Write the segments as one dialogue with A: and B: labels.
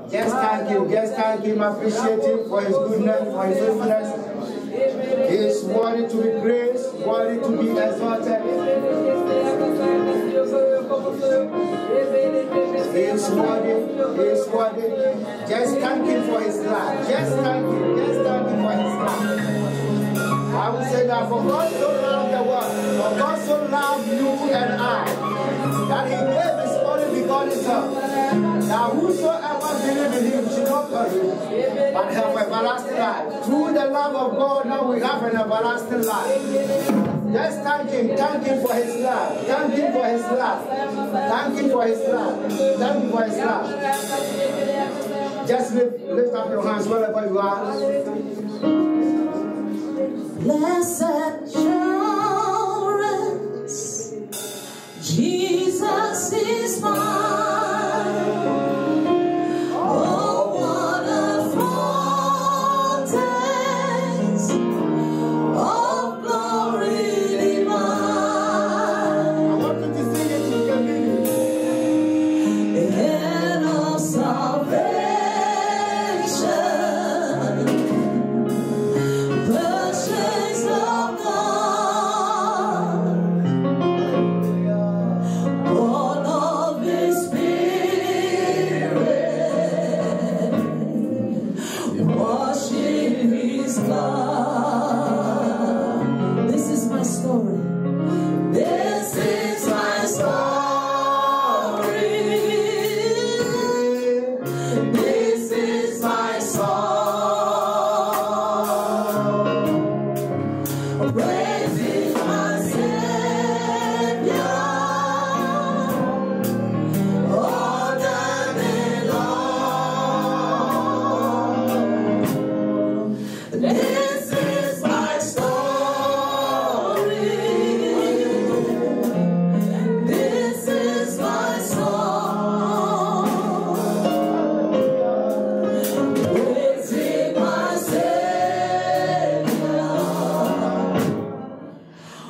A: Just thank him, appreciate him for his goodness, for his faithfulness. He is worthy to be praised, worthy to be exalted. He is worthy. Just thank him for his life. Just thank him for his life. I will say that for God so loved the world, for God so loved you and I, that he gave his only begotten Son. Now whosoever believes in him should not perish, but have everlasting life. Through the love of God, now we have an everlasting life. Just thank him for his love. Thank him for his love. Thank him for his love. Thank him for his love. Just lift up your hands wherever you are.
B: Blessed assurance, Jesus is mine. Oh, what a foretaste of glory divine.
A: I want you to sing it to your meaning.
B: And of salvation, purchased of God, born of His Spirit, washed in His blood. This is my story. This is my story. This is my song. Praising my Savior all the day long. This is my story. This is my song. Praising my Savior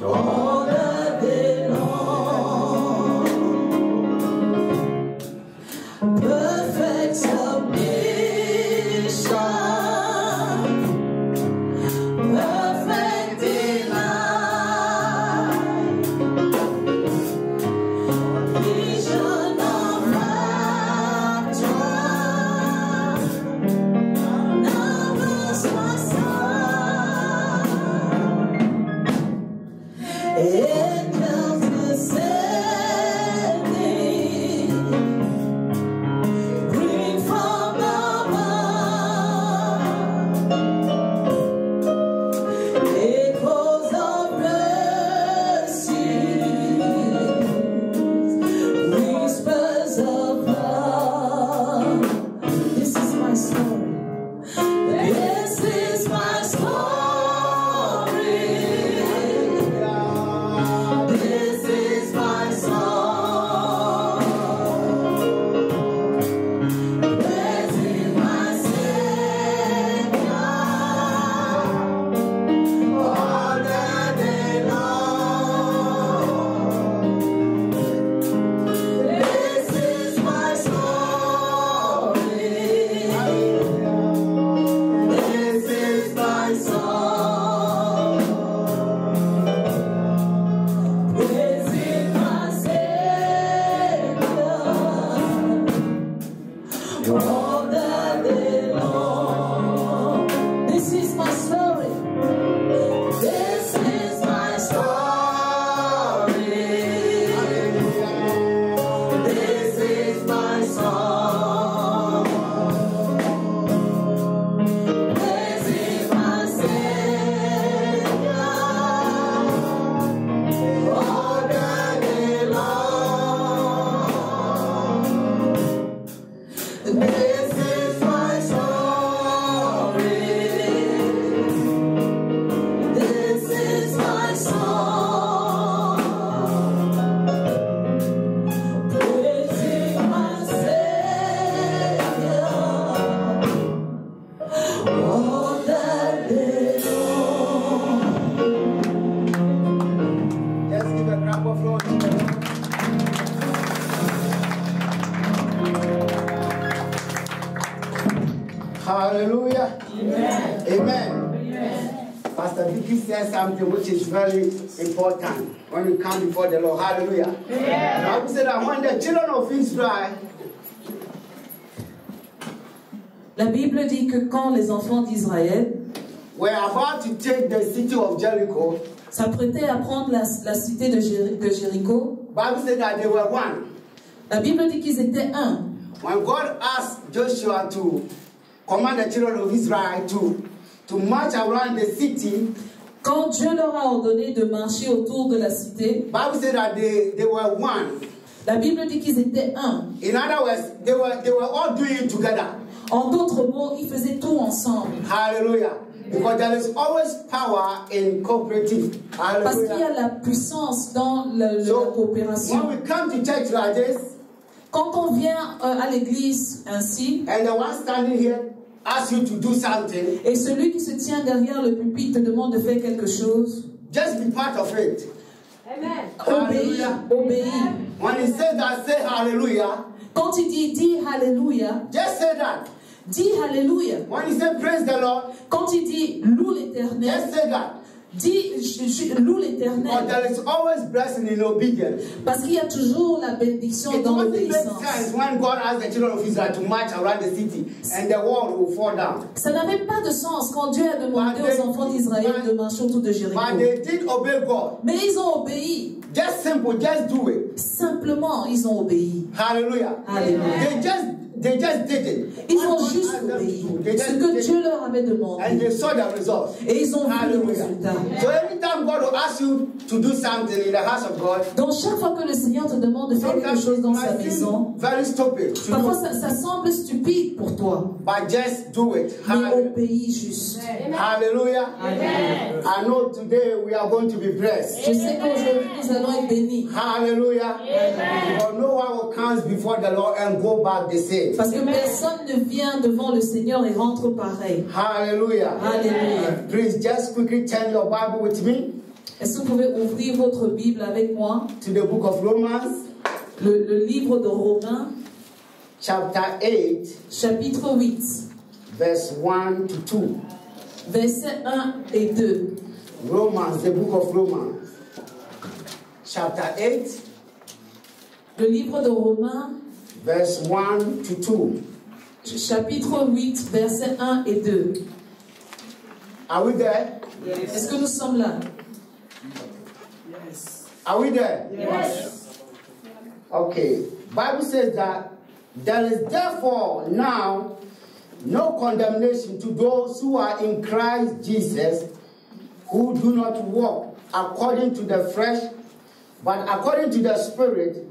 B: all the day long. Perfect submission, perfect delight, vision of rapture, now was my side. Angels descending, bring from above, echoes of mercy, whispers of love. This is my story. This is my story. This is my song. Praising my Savior all the day long. This is my story. This is my song. Praising my Savior all the day long. This is my story. This is my story. This is my song. Praising my Savior all the day long. This is my story. This is my song. Praising my Savior all the day long.
A: Just give a clap of applause to the Lord. Hallelujah. Amen. Pastor Vicky said something which is very important when we come before the Lord. Hallelujah. The Bible said that when the children of Israel,
B: La Bible dit que quand les enfants d'Israël
A: were about to take the city of Jericho,
B: s'apprêtaient à prendre la cité de Jéricho,
A: Bible said that they were one.
B: la Bible dit qu'ils étaient un.
A: When God asked Joshua to command the children of Israel to march around the city,
B: Quand Dieu leur a ordonné de marcher autour de la cité,
A: Bible said that they were one.
B: la Bible dit qu'ils étaient un.
A: In other words, they were all doing it together.
B: En d'autres mots, ils faisaient tout ensemble.
A: Hallelujah. Because there is always power in cooperative.
B: Parce qu'il y
A: Hallelujah.
B: a la puissance dans la
A: So
B: coopération.
A: when we come to church like this,
B: Quand on vient à l'église ainsi,
A: and the one standing here asks you to do something,
B: et celui qui se tient derrière le pupitre te demande de faire quelque chose,
A: just be part of it.
B: obéis, obéis.
A: When he says that, say hallelujah.
B: Quand il dit, dis Alléluia,
A: Just say that.
B: dis Alléluia.
A: When he says praise the Lord,
B: Quand il dit loue l'Éternel,
A: just say that.
B: dis loue
A: But
B: l'Éternel.
A: there is always blessing in obedience.
B: Parce qu'il y a toujours la bénédiction
A: It
B: dans
A: doesn't make
B: l'obéissance.
A: sense when God asked the children of Israel to march around the city and the wall will fall down.
B: Ça n'avait pas de sens quand Dieu a demandé
A: But they-
B: aux enfants d'Israël de marcher autour de Jéricho.
A: But they did obey God.
B: Mais ils ont obéi.
A: Just simple, just do it.
B: Simplement, ils ont obéi.
A: Hallelujah.
B: Alléluia.
A: They just did it.
B: Ils
A: What
B: ont
A: God
B: juste
A: asked them to
B: obéi
A: do, they
B: ce
A: just
B: que
A: did
B: Dieu
A: it.
B: leur avait
A: And
B: demandé.
A: they saw the results.
B: Et ils ont vu le
A: Hallelujah.
B: résultat.
A: So anytime God will ask you to do something in the house of God,
B: Donc chaque fois que le Seigneur te demande de faire quelque
A: sometimes
B: chose
A: it
B: dans sa
A: might
B: maison,
A: seem very stupid to
B: parfois
A: do,
B: ça semble stupide pour toi,
A: but just do it.
B: mais
A: Hallelujah.
B: obéis juste.
A: Hallelujah. I know today we are going to be blessed.
B: Je sais qu'aujourd'hui nous allons être bénis.
A: Hallelujah. But no one will come before the Lord and go back the same.
B: Parce que personne ne vient devant le Seigneur et rentre pareil.
A: Hallelujah.
B: Alléluia.
A: Please just quickly turn your Bible with me
B: Est-ce que vous pouvez ouvrir votre Bible avec moi?
A: to the book of Romans,
B: Le livre de Romains,
A: chapter 8,
B: chapitre 8,
A: verse 1 to 2.
B: versets 1 et 2.
A: Romans, the book of Romans, chapter 8,
B: Le livre de Romains,
A: verse 1 to 2.
B: chapitre 8, versets 1 et 2.
A: Are we there?
B: Est-ce que nous sommes là?
A: Are we there? Okay. Bible says that there is therefore now no condemnation to those who are in Christ Jesus, who do not walk according to the flesh, but according to the Spirit.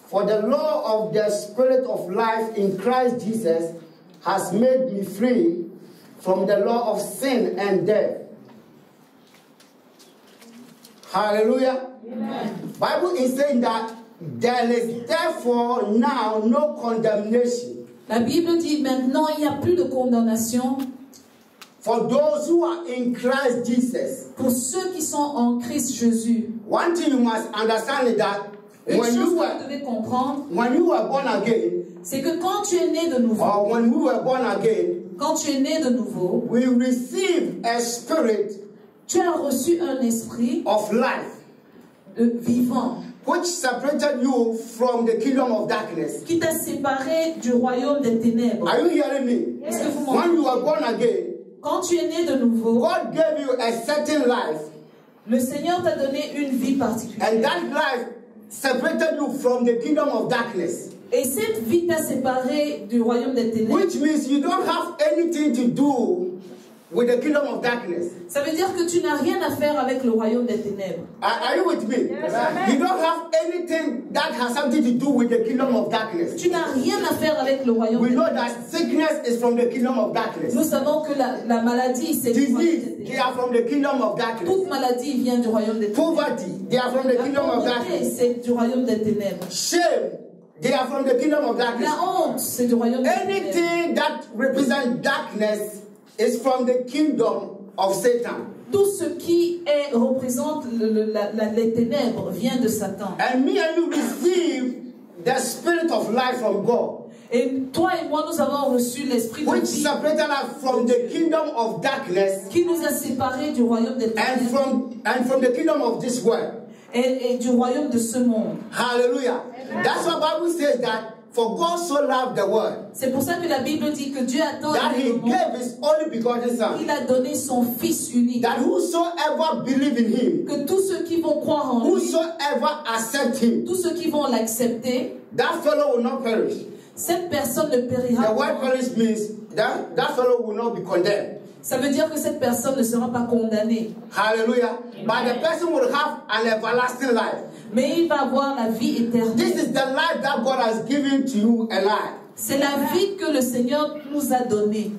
A: For the law of the Spirit of life in Christ Jesus has made me free from the law of sin and death. Hallelujah. Amen. Bible is saying that there is therefore now no condemnation.
B: La Bible dit maintenant il n'y a plus de condamnation
A: For those who are in Christ Jesus.
B: pour ceux qui sont en Christ Jésus.
A: One thing you must understand is that
B: Une
A: when
B: chose
A: you
B: que vous devez comprendre,
A: were born again,
B: c'est que quand tu es né de nouveau,
A: or when we were born again,
B: quand tu es né de nouveau,
A: we receive a spirit
B: tu as reçu un esprit
A: of life,
B: vivant
A: which separated you from the kingdom of darkness.
B: qui t'a séparé du royaume des ténèbres.
A: Are you hearing me?
B: Est-ce que vous
A: When
B: m'entendez?
A: you were born again,
B: Quand tu es né de nouveau,
A: God gave you a certain life,
B: le Seigneur t'a donné une vie particulière.
A: and that life separated you from the kingdom of darkness.
B: Et cette vie t'a séparé du royaume des ténèbres.
A: Which means you don't have anything to do with the kingdom of darkness.
B: Ça veut dire que tu n'as rien à faire avec le royaume des ténèbres.
A: Are you with me?
C: Yes,
A: You don't have anything that has something to do with the kingdom of darkness.
B: Tu n'as rien à faire avec le royaume
A: We
B: des
A: know
B: ténèbres.
A: that sickness is from the kingdom of darkness.
B: Nous savons que la maladie, c'est du royaume des
A: Disease, they
B: ténèbres.
A: are from the kingdom of darkness.
B: Toute maladie vient du royaume des ténèbres.
A: Poverty, they are from the
B: La
A: kingdom of
B: pauvreté,
A: darkness.
B: c'est du royaume des ténèbres.
A: Shame, they are from the kingdom of darkness.
B: La honte, c'est du royaume des ténèbres.
A: Anything that represents darkness is from the kingdom of Satan.
B: Tout ce qui représente les ténèbres vient de Satan.
A: And me and you receive the spirit of life from God.
B: Et toi et moi, nous avons reçu l'esprit de
A: which
B: vie
A: separated us from the kingdom of darkness
B: qui nous a séparés du royaume des ténèbres
A: and from the kingdom of this world.
B: et du royaume de ce monde.
A: Hallelujah. That's what Bible says, that for God so loved the world
B: C'est pour ça que la Bible dit que Dieu a tant
A: that
B: aimé
A: he
B: le monde,
A: gave his only begotten son,
B: il a donné son Fils unique.
A: that whosoever believe in him,
B: Que tous ceux qui vont croire en lui,
A: whosoever accept him,
B: tous ceux qui vont l'accepter,
A: that fellow will not perish.
B: cette personne ne périra
A: The word
B: pas.
A: perish means that fellow will not be condemned.
B: Ça veut dire que cette personne ne sera pas condamnée.
A: Hallelujah. But the person will have an everlasting life.
B: Mais il va avoir la vie éternelle.
A: This is the life that God has given to you and I.
B: C'est la vie que le Seigneur nous a donnée.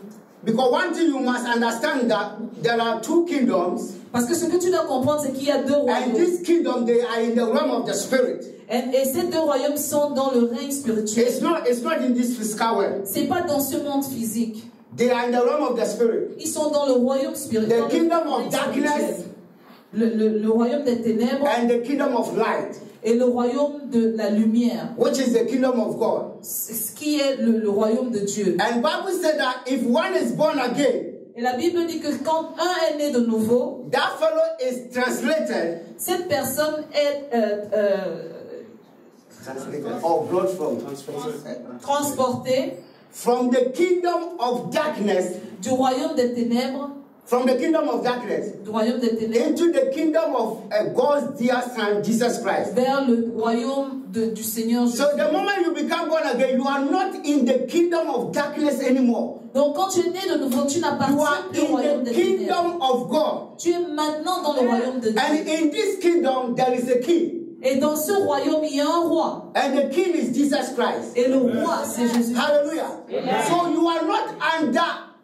A: Because one thing you must understand, that there are two kingdoms,
B: Parce que ce que tu dois comprendre, c'est qu'il y a deux
A: and
B: royaumes.
A: this kingdom, they are in the realm of the spirit.
B: Et ces deux royaumes sont dans le règne spirituel.
A: It's not in this physical world.
B: C'est pas dans ce monde physique.
A: They are in the realm of the spirit.
B: Ils sont dans le royaume spirituel.
A: The kingdom of darkness
B: Le royaume des ténèbres
A: and the kingdom of light,
B: et le royaume de la lumière.
A: which is the kingdom of God.
B: Ce qui est le royaume de Dieu.
A: And Bible said that if one is born again,
B: Et la Bible dit que quand un est né de nouveau,
A: that fellow is translated
B: cette personne est
A: or brought
B: transportée
A: from the kingdom of darkness,
B: du royaume des ténèbres,
A: du royaume des ténèbres into the kingdom of God's dear son Jesus Christ.
B: vers le royaume du Seigneur Jésus.
A: So the moment you become born again, you are not in the kingdom of darkness anymore.
B: Donc quand tu es né de nouveau, tu
A: You
B: n'appartiens
A: are
B: plus au royaume
A: in the
B: des ténèbres.
A: kingdom of God.
B: Tu es maintenant dans le royaume de Dieu.
A: And in this kingdom, there is a king.
B: Et dans ce royaume, il y a un roi.
A: And the king is Jesus Christ.
B: Et le roi, c'est Jésus.
A: Hallelujah. So you are not under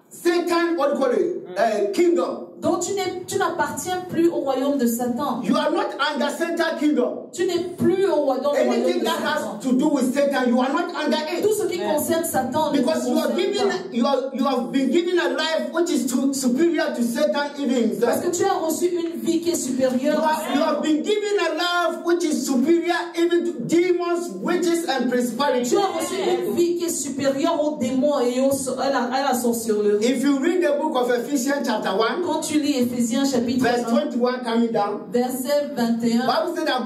A: Satan, what do you call it? Kingdom.
B: Donc tu n'appartiens plus au royaume de Satan.
A: You are not under Satan kingdom.
B: Tu n'es plus dans le royaume
A: Anything
B: de
A: that
B: Satan.
A: has to do with Satan, you are not under it.
B: Tout ce qui concerne Satan ne
A: Because
B: te
A: you are
B: concerne
A: given,
B: pas.
A: you have been given a life which is superior to Satan even
B: Parce
A: himself.
B: que tu as reçu une vie qui est supérieure.
A: You have been given a life which is superior even to demons, witches, and principalities.
B: Tu as reçu une vie qui est supérieure aux démons et à la sorcellerie.
A: If you read the book of Ephesians chapter 1,
B: Quand tu lis Ephésiens chapitre
A: verse
B: 1,
A: 21 coming down,
B: verset 21,
A: Bible says that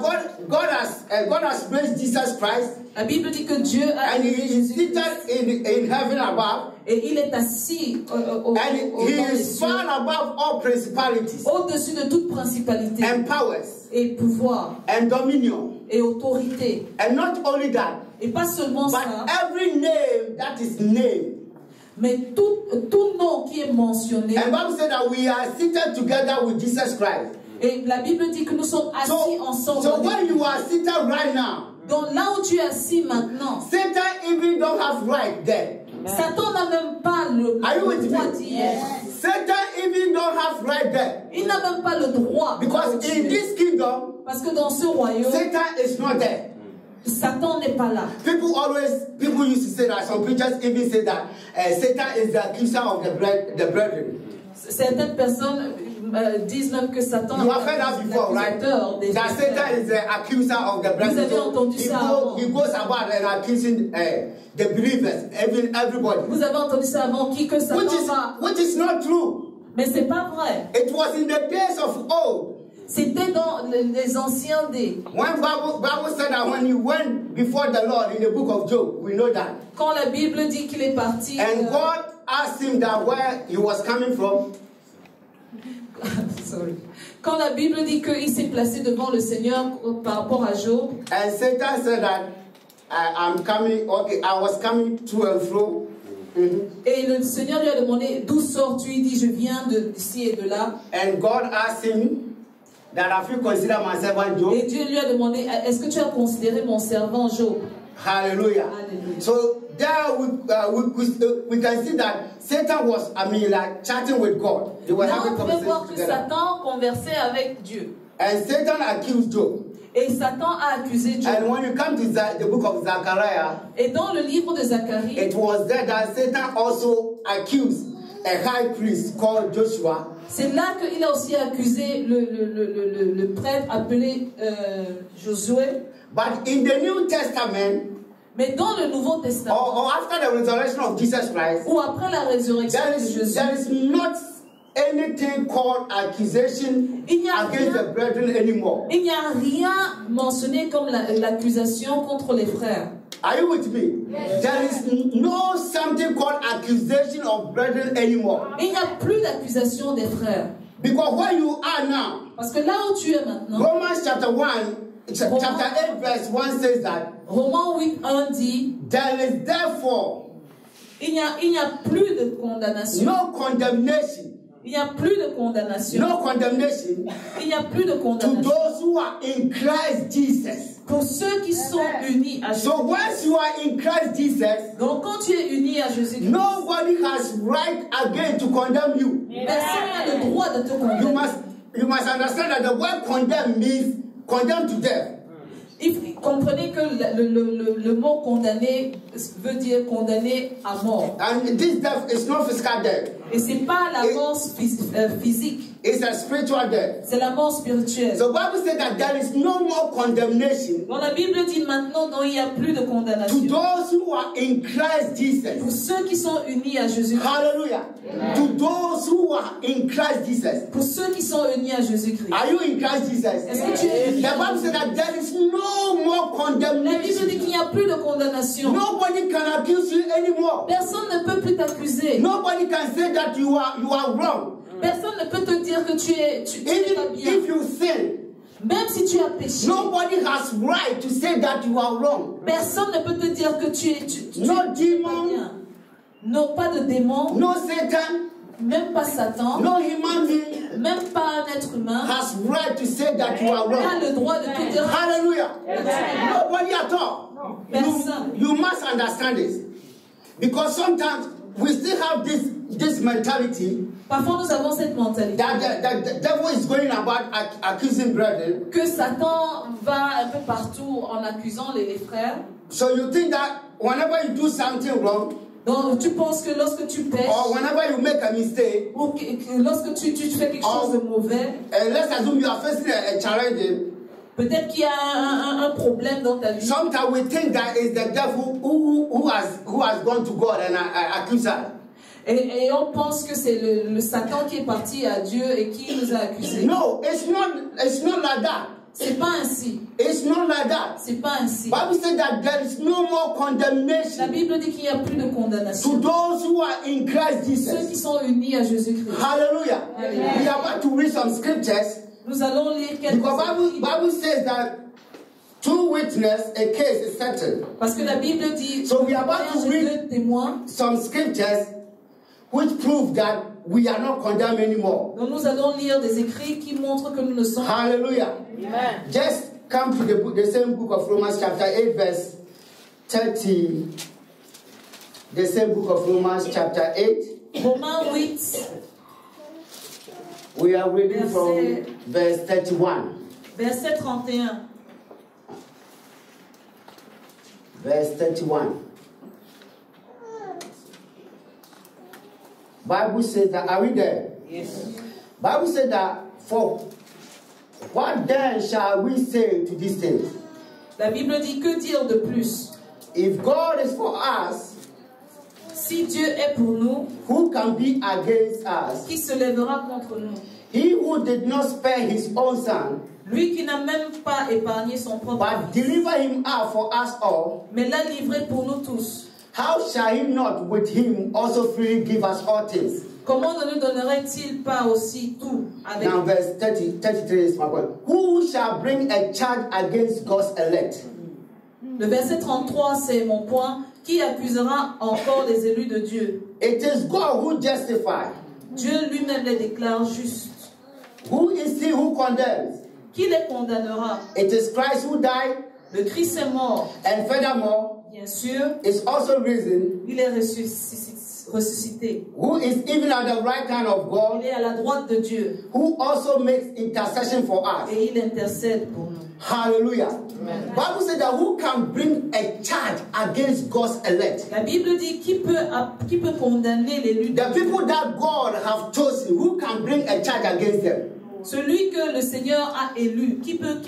A: God has raised Jesus Christ,
B: la Bible dit que Dieu a
A: and He
B: élevé
A: is
B: Jésus
A: seated in heaven above,
B: et il est assis
A: and He
B: dans les
A: is far
B: cieux,
A: above all principalities
B: au-dessus de toute principalité
A: and powers
B: et pouvoir
A: and dominion.
B: et autorité.
A: And not only that,
B: Et pas seulement
A: but
B: ça,
A: every name that is named.
B: mais tout nom qui est mentionné.
A: And Bible said that we are seated together with Jesus Christ.
B: Et la Bible dit que nous sommes assis ensemble.
A: So when you are seated right now,
B: Donc là où tu es assis maintenant,
A: Satan even don't have right there.
B: Satan n'a même pas le
A: Are you with
B: droit
A: me?
B: d'y être.
A: Satan even don't have right there.
B: Il n'a même pas le droit.
A: Because
B: d'y
A: in
B: être.
A: this kingdom,
B: Parce que dans ce royaume,
A: Satan is not there.
B: Satan n'est pas là.
A: People used to say that, some preachers even say that Satan is the accuser of the brethren.
B: Certaines personnes disent même que Satan
A: You have heard that before, right? That Satan is the accuser of the
B: Vous avez
A: brethren.
B: entendu ça avant.
A: He goes about and accusing the believers, everybody.
B: Vous avez entendu ça avant, que Satan va.
A: Which is not true.
B: Mais c'est pas vrai.
A: It was in the days of old.
B: C'était dans les anciens des.
A: When Bible said that when he went before the Lord in the book of Job, we know that.
B: Quand la Bible dit qu'il est parti.
A: And God asked him that where he was coming from.
B: Sorry. Quand la Bible dit qu'il s'est placé devant le Seigneur par rapport à Job.
A: And Satan said that I was coming to and fro.
B: Et le Seigneur lui a demandé d'où sors-tu? Il dit je viens d'ici et de là.
A: And God asked him that have you considered my servant Job?
B: Et Dieu lui a demandé est-ce que tu as considéré mon servant Job?
A: Hallelujah.
B: Hallelujah.
A: So there we can see that Satan was, like chatting with God. They were having
B: Là, on peut voir
A: conversations
B: que
A: together.
B: Satan conversait avec Dieu.
A: And Satan accused Job.
B: Et Satan a accusé Job.
A: And when you come to the book of Zechariah,
B: Et dans le livre de Zacharie,
A: it was there that Satan also accused a high priest called Joshua.
B: c'est là qu'il a aussi accusé le prêtre appelé Josué.
A: But in the New Testament,
B: Mais dans le Nouveau Testament,
A: or after the resurrection of Jesus Christ,
B: ou après la résurrection de Jésus,
A: there is not anything called accusation against the brethren anymore.
B: Il n'y a rien mentionné comme l'accusation contre les frères.
A: Are you with me? Yes. There is no something called accusation of brethren anymore.
B: Il n'y a plus d'accusation des frères.
A: Because where you are now,
B: parce que là où tu es maintenant,
A: Romans chapter 8 verse 1 says that
B: Romains 8:1 dit,
A: there is therefore
B: il n'y a plus de condamnation.
A: No condemnation.
B: Il n'y a plus de condamnation.
A: No condemnation.
B: Il n'y a plus de condamnation.
A: To those who are in Christ Jesus.
B: Pour ceux qui sont unis à Jésus.
A: So once you are in Christ Jesus,
B: donc quand tu es uni à Jésus-Christ,
A: nobody has right again to condemn you.
B: Personne n'a le droit de te condamner.
A: You must understand that the word condemn means condemn to death.
B: Comprenez que le mot condamné veut dire condamné à mort.
A: And this death is not physical death.
B: Et c'est pas la mort physique.
A: It's a spiritual death.
B: C'est la mort spirituelle.
A: So Bible says that there is no more condemnation.
B: Dans la Bible dit maintenant non, il n'y a plus de condamnation.
A: To those who are in Christ Jesus.
B: Pour ceux qui sont unis à Jésus-Christ.
A: Hallelujah. Amen. To those who are in Christ Jesus.
B: Pour ceux qui sont unis à Jésus-Christ.
A: Are you in Christ Jesus?
B: Est-ce que tu es?
A: The Bible says that there is no more condemnation.
B: La Bible dit qu'il n'y a plus de condamnation.
A: Nobody can accuse you anymore.
B: Personne ne peut plus t'accuser.
A: Nobody can say that you are wrong.
B: Personne ne peut te dire que tu es pas bien.
A: If you sin,
B: même si tu as péché,
A: nobody has right to say that you are wrong.
B: Personne ne peut te dire que tu es
A: no
B: pas
A: demon,
B: bien. Non, pas de démon.
A: No Satan.
B: Même pas Satan.
A: No human being.
B: Même pas un être humain.
A: Has right to say that you are wrong.
B: A le droit de te dire.
A: Hallelujah. Nobody at all.
B: Personne.
A: You must understand this, because sometimes we still have this mentality.
B: Parfois nous avons cette mentalité.
A: That the devil is going about accusing brethren.
B: Que Satan va un peu partout en accusant les frères.
A: So you think that whenever you do something wrong.
B: Donc tu penses que lorsque tu pèches.
A: Or whenever you make a mistake.
B: Ou que lorsque tu fais quelque chose de mauvais.
A: Let's assume you are facing a challenge.
B: Peut-être qu'il y a un problème dans ta vie.
A: Sometimes we think that it's the devil who has gone to God and accused us.
B: Et on pense que c'est le Satan qui est parti à Dieu et qui nous a accusés.
A: No, it's not like that.
B: C'est pas ainsi.
A: It's not like that.
B: C'est pas ainsi.
A: Bible says that there is no more condemnation.
B: La Bible dit qu'il n'y a plus de condamnation.
A: To those who are in Christ Jesus.
B: Ceux qui sont unis à Jésus-Christ.
A: Hallelujah.
B: Hallelujah.
A: We are about to read some scriptures.
B: Nous allons lire quelques
A: Bible says that two witnesses, a case is settled.
B: Parce que la Bible dit.
A: So we are about to read some scriptures which prove that we are not condemned anymore.
B: Donc nous allons lire des écrits qui montrent que nous ne sommes.
A: Hallelujah. Amen. Just come to the same book of Romans chapter 8 verse 30. The same book of Romans chapter 8.
B: Romains 8.
A: We are reading from verse 31.
B: Verset 31.
A: Verse 31. Bible says that, are we there?
B: Yes.
A: Bible says that, for what then shall we say to these things?
B: La Bible dit, que dire de plus?
A: If God is for us,
B: si Dieu est pour nous,
A: who can be against us?
B: Qui se lèvera contre nous?
A: He who did not spare his own son,
B: lui qui n'a même pas épargné son propre
A: but deliver him up for us all,
B: mais l'a livré pour nous tous.
A: How shall he not with him also freely give us all things?
B: Comment ne nous donnerait-il pas aussi tout avec
A: Now verse 33 is my point. Who shall bring a charge against God's elect?
B: Le verset 33, c'est mon point. Qui accusera encore les élus de Dieu?
A: It is God who justifies.
B: Dieu lui-même les déclare justes.
A: Who is he who condemns?
B: Qui les condamnera?
A: It is Christ who died.
B: Le Christ est mort.
A: And furthermore,
B: bien sûr,
A: is also risen.
B: Il est ressuscité.
A: Who is even at the right hand of God.
B: Il est à la droite de Dieu.
A: Who also makes intercession for us.
B: Et il intercède pour nous.
A: Hallelujah. Amen. Bible says that who can bring a charge against God's elect?
B: La Bible dit qui peut condamner l'élu.
A: The people that God have chosen, who can bring a charge against them?
B: Celui que le Seigneur a élu, qui peut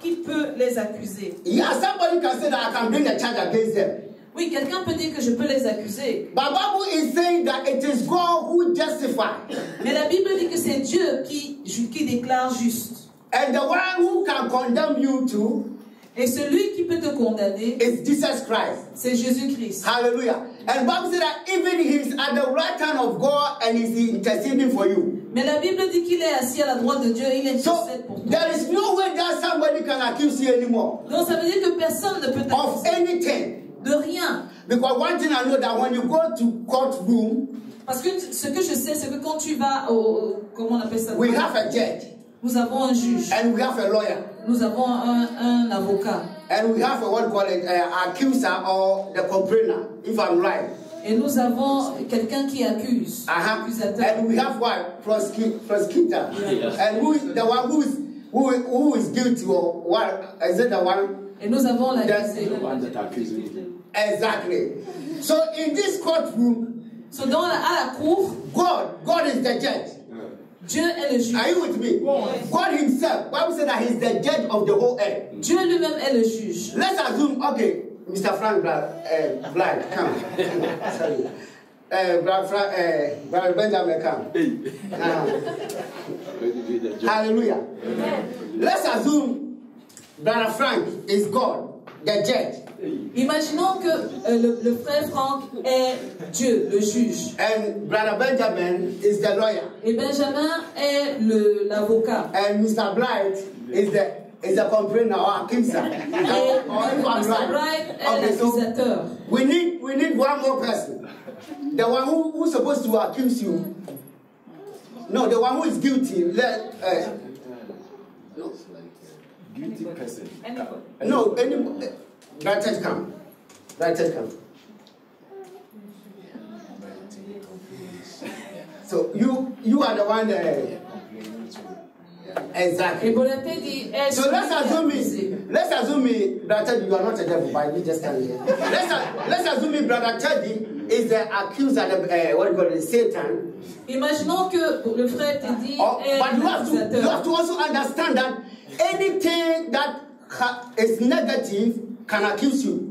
B: qui peut les accuser?
A: Yeah, somebody can say that I can bring a charge against them.
B: Oui, quelqu'un peut dire que je peux les accuser.
A: But Bible is saying that it is God who justifies.
B: Mais la Bible dit que c'est Dieu qui déclare juste.
A: And the one who can condemn you to
B: Et celui qui peut te condamner,
A: is Jesus Christ.
B: c'est Jésus-Christ.
A: Hallelujah. And Bible says that even he's at the right hand of God and he's interceding for you.
B: Mais la Bible dit qu'il est assis à la droite de Dieu et il
A: So
B: intercède pour toi.
A: there is no way that somebody can accuse you anymore
B: Donc ça veut dire que personne ne peut
A: of
B: t'accuser
A: anything.
B: de rien.
A: Because one thing I know that when you go to courtroom,
B: Parce que ce que je sais, c'est que quand tu vas comment on appelle ça?
A: we have a judge
B: Nous avons un juge,
A: and we have a lawyer
B: nous avons un avocat
A: and we have a what we call it accuser or the complainer, if I'm right.
B: et nous avons quelqu'un qui accuse, accusateur.
A: And we have what prosecutor, and who is the one who is guilty or what is it the one?
B: Et nous avons l'accusé.
A: Exactly. So in this courtroom,
B: So à la cour,
A: God is the judge.
B: Dieu est le juge.
A: Are you with me? God himself, Bible said that he's the judge of the whole earth.
B: Dieu lui-même est le juge.
A: Let's assume, okay, Mr. Frank Black, come. Sorry. Brother Benjamin, come. Hallelujah. Let's assume Brother Frank is God, the judge.
B: Imaginons que le frère Franck est Dieu, le juge.
A: And Brother Benjamin is the lawyer.
B: Et Benjamin est l'avocat.
A: And Mr. Blight is the complainer or accuser.
B: Et Mr. Bright est l'accusateur.
A: We need one more person. The one who's supposed to accuse you. No, the one who is guilty. No.
C: Guilty person.
A: No, any. Brighted come. So you are the one that. Exactly.
B: Et Bonaté dit,
A: So let's assume me, Brother Teddy, you are not a devil, but you just stand here. Let's assume me, Brother Teddy is the accuser, what you call it, Satan.
B: Imaginons que le frère Teddy est
A: But
B: l'accusateur.
A: you have to also understand that anything that is negative can accuse you.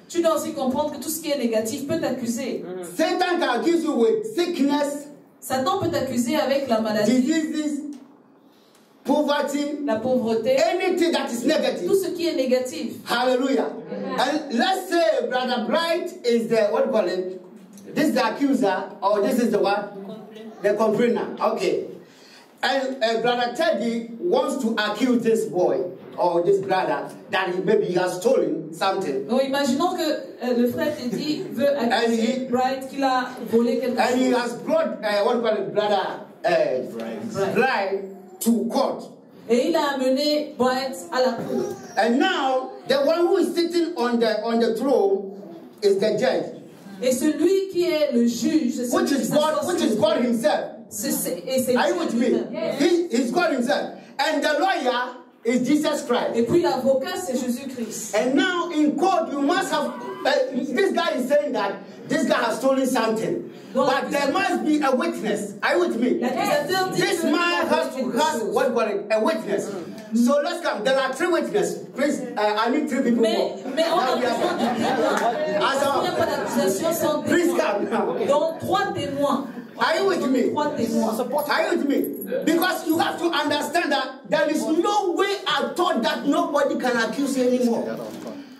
B: Tu dois aussi comprendre que tout ce qui est négatif peut t'accuser.
A: Satan can accuse you with sickness,
B: Satan peut t'accuser avec la maladie,
A: diseases, poverty,
B: la pauvreté,
A: anything that is negative.
B: tout ce qui est négatif.
A: Hallelujah. And let's say Brother Bright is the, what do you call it? This is the accuser, or this is the what? The complainer. Okay. And Brother Teddy wants to accuse this boy or this brother that maybe he has stolen something.
B: Donc imaginons que le frère Teddy veut accuser Bright qu'il a volé quelque
A: And he
B: chose.
A: has brought, what do you call it, Brother Bright to court.
B: Et il a amené Bright à la cour.
A: And now, the one who is sitting on the throne is the judge.
B: Et celui qui est le juge, c'est
A: Which
B: celui
A: is
B: qui s'assoit
A: God,
B: sur le trône.
A: himself.
B: Et c'est
A: Are you
B: Dieu
A: with me?
B: lui-même.
A: He's God himself. And the lawyer is Jesus Christ.
B: Et puis l'avocat, c'est Jésus-Christ.
A: And now in court, you must have, this guy is saying that this guy has stolen something. But there must be a witness. Are you with me?
B: L'accusateur dit
A: This
B: que
A: man has to have, what do you call it, a witness. So let's come. There are 3 witnesses. Please, I need 3 people more.
B: Mais on a besoin de témoins. Il n'y a pas d'accusation sans
A: Please
B: témoins.
A: come now.
B: Donc 3 témoins.
A: Are you with me?
B: 3 témoins.
A: Are you with me? Because you have to understand that there is no way I thought that nobody can accuse you anymore.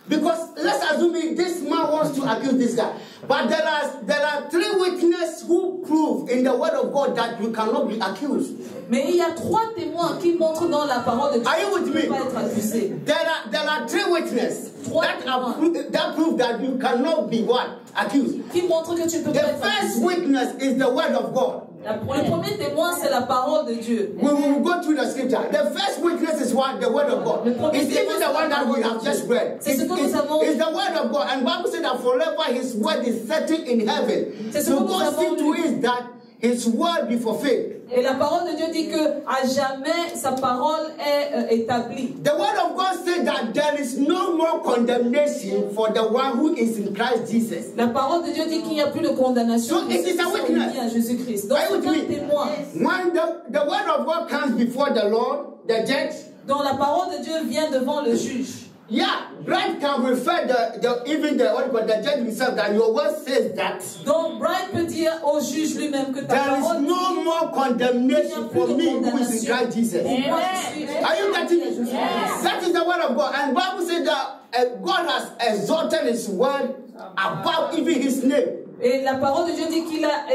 A: Because let's assume this man wants to accuse this guy. But there are 3 witnesses who prove in the word of God that you cannot be accused.
B: Mais il y a 3 témoins qui montrent dans la parole de Dieu
A: Are you with
B: que tu
A: me?
B: ne peux pas être accusé.
A: There are 3 witnesses
B: Trois
A: that prove that you cannot be what? Accused.
B: Qui montrent que tu ne peux
A: The
B: pas être
A: first
B: accusé.
A: witness is the word of God.
B: Le premier témoin, c'est la parole de Dieu.
A: We will go through the scripture. The first witness is what? The word of God. It's even the one that we have just read.
B: C'est ce que nous avons.
A: It's the word of God. And Bible said that forever his word is settled in heaven.
B: C'est ce
A: So
B: que nous
A: God
B: avons
A: see to
B: lu.
A: it that his word be fulfilled.
B: Et la parole de Dieu dit que à jamais sa parole est établie.
A: The word of God said that there is no more condemnation for the one who is in Christ Jesus.
B: La parole de Dieu dit qu'il n'y a plus de condamnation
A: So
B: pour
A: it
B: ceux
A: is
B: qui
A: a
B: sont
A: witness.
B: unis à Jésus-Christ. Donc
A: Are you
B: c'est
A: with
B: un
A: me?
B: témoin.
A: When the word of God comes before the Lord, the judge,
B: dont la parole de Dieu vient devant le juge.
A: Yeah, bride can refer even the judge himself that your word says that.
B: Donc, bride peut dire au juge lui-même que ta
A: There is
B: parole
A: no more condemnation for me who is in Christ Jesus. Are you getting it? That is the word of God. And the Bible says that God has exalted his word above even his name.
B: Et la parole de Dieu dit qu'il a,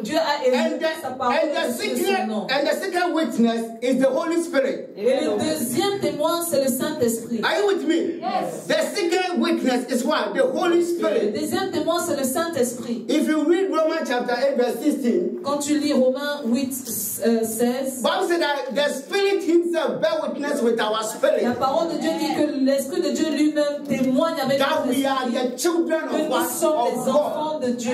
B: Dieu a élevé sa parole sur son nom.
A: And the second witness is the Holy Spirit.
B: Et le deuxième témoin, c'est le Saint-Esprit.
A: Are you with me? Yes. The second witness is what? The Holy Spirit.
B: Le deuxième témoin, c'est le Saint-Esprit.
A: If you read Romans chapter 8 verse 16,
B: quand tu lis Romains 8, 16,
A: Bible says that the Spirit himself bear witness with our spirit.
B: La parole de Dieu dit que l'Esprit de Dieu lui-même témoigne avec
A: that
B: notre
A: we are
B: esprit
A: the children
B: que nous sommes les enfants de Dieu.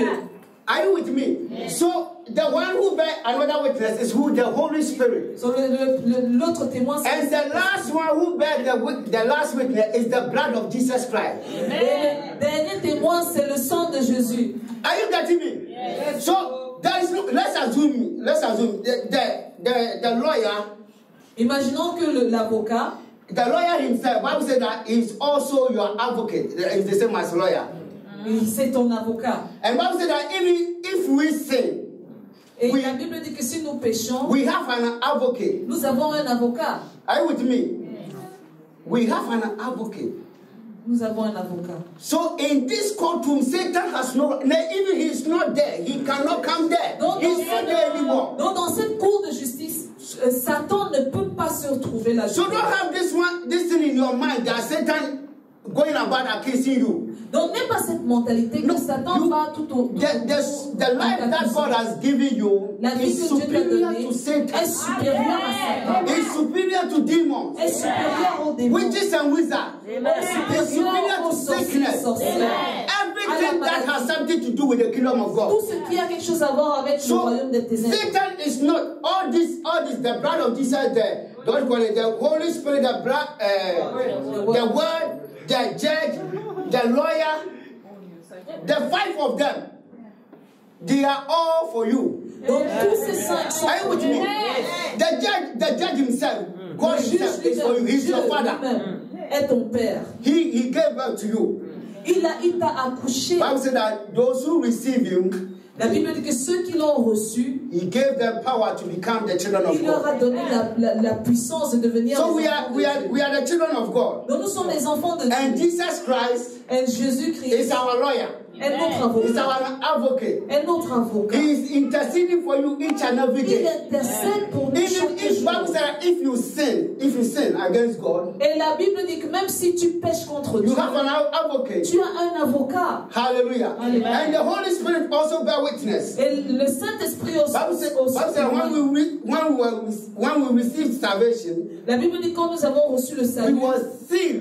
A: Are you with me? Yes. So the one who bear another witness is who? The Holy Spirit.
B: So l'autre témoin, c'est
A: and the last one who bear the last witness is the blood of Jesus Christ.
B: Et le dernier témoin, c'est le sang de Jésus.
A: Are you getting me? Yes. So there is no, let's assume the lawyer.
B: Imaginons que l'avocat.
A: The lawyer himself, Bible said that he is also your advocate. It's the same as lawyer.
B: C'est ton avocat.
A: And Bible said that even if we sin,
B: et la Bible dit que si nous péchons,
A: we have an advocate.
B: Nous avons un avocat.
A: Are you with me? Yes. We have an advocate.
B: Nous avons un avocat.
A: So in this courtroom, Satan has no, even he is not there. He cannot come there. He's not there anymore.
B: Donc dans cette cour de justice, Satan ne peut pas se retrouver là.
A: So don't have this thing in your mind that Satan going about accusing you.
B: Donc n'aie pas cette mentalité que Satan va tout au
A: the life that God has given you is superior to Satan.
B: Est supérieur à Satan.
A: Is superior to demons.
B: Est supérieur aux démons.
A: Witches and wizards. Is superior to sickness. Everything that has something to do with the kingdom of God.
B: Tout ce qui a quelque chose à voir avec le royaume des ténèbres.
A: Satan is not all this, the blood of Jesus, don't call it the Holy Spirit, the blood, the word, the judge, the lawyer, the 5 of them, they are all for you.
B: Donc tous ces 5 sont
A: are you with me? The judge himself, God himself is for you. He's your father.
B: Est ton père.
A: He gave birth to you.
B: Il t'a accouché.
A: Bible said that those who receive him,
B: la Bible dit que ceux qui l'ont reçu,
A: he gave them power to become the children of God.
B: Il leur a donné la puissance de devenir.
A: So we are the children of God.
B: Donc nous sommes les enfants de Dieu.
A: And Jesus Christ is our lawyer.
B: Est notre avocat.
A: He's our advocate.
B: Est notre avocat.
A: He is interceding for you each and every day.
B: Il intercède pour nous chaque jour.
A: Bible says if you sin against God,
B: et la Bible dit que même si tu pêches contre Dieu,
A: you have an advocate.
B: Tu as un avocat.
A: Hallelujah. Amen. And the Holy Spirit also bear witness.
B: Et le Saint-Esprit aussi.
A: Bible says when we receive salvation,
B: la Bible dit quand nous avons reçu le salut,
A: we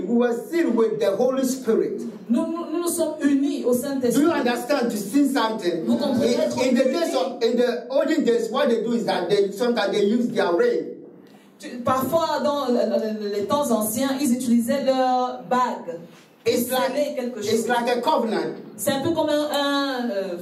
A: were sealed with the Holy Spirit.
B: Nous sommes unis au Saint-Esprit.
A: Do you understand? To see something in the olden days, what they do is that sometimes they use their ring.
B: Parfois, dans les temps anciens, ils utilisaient leur bague.
A: It's like a covenant.
B: C'est un peu comme un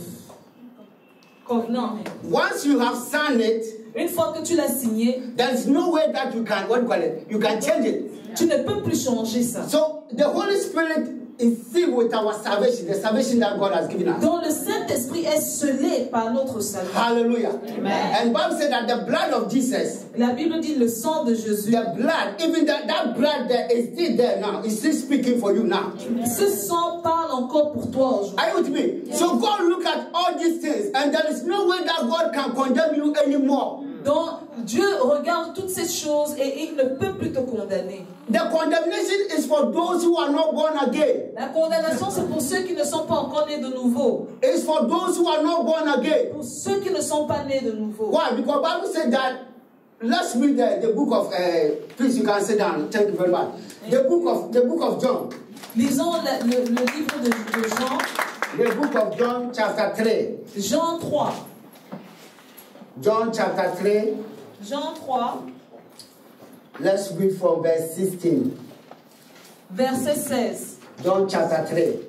B: covenant.
A: Once you have signed it,
B: une fois que tu l'as signé,
A: there's no way that you can change it.
B: Tu ne peux plus changer ça.
A: So the Holy Spirit is sealed with our salvation, the salvation that God has given us.
B: Donc le Saint-Esprit est scellé par notre salut.
A: Hallelujah. Amen. And Bible said that the blood of Jesus,
B: la Bible dit le sang de Jésus,
A: the blood, even that blood there is still there now. It's still speaking for you now.
B: Ce sang parle encore pour toi aujourd'hui.
A: Are you with me? Yes. So God look at all these things, and there is no way that God can condemn you anymore.
B: Donc Dieu regarde toutes ces choses et il ne peut plus te condamner.
A: The condemnation is for those who are not born again.
B: La condamnation c'est pour ceux qui ne sont pas encore nés de nouveau.
A: It's for those who are not born again.
B: Pour ceux qui ne sont pas nés de nouveau.
A: Why? Because the Bible said that. Let's read the book of. Please, you can sit down. Thank you very much. The book of John.
B: Lisons le livre de Jean.
A: The book of John, chapter 3.
B: Jean 3.
A: John chapter 3.
B: Jean 3.
A: Let's read from verse 16.
B: Verset 16.
A: John chapter 3.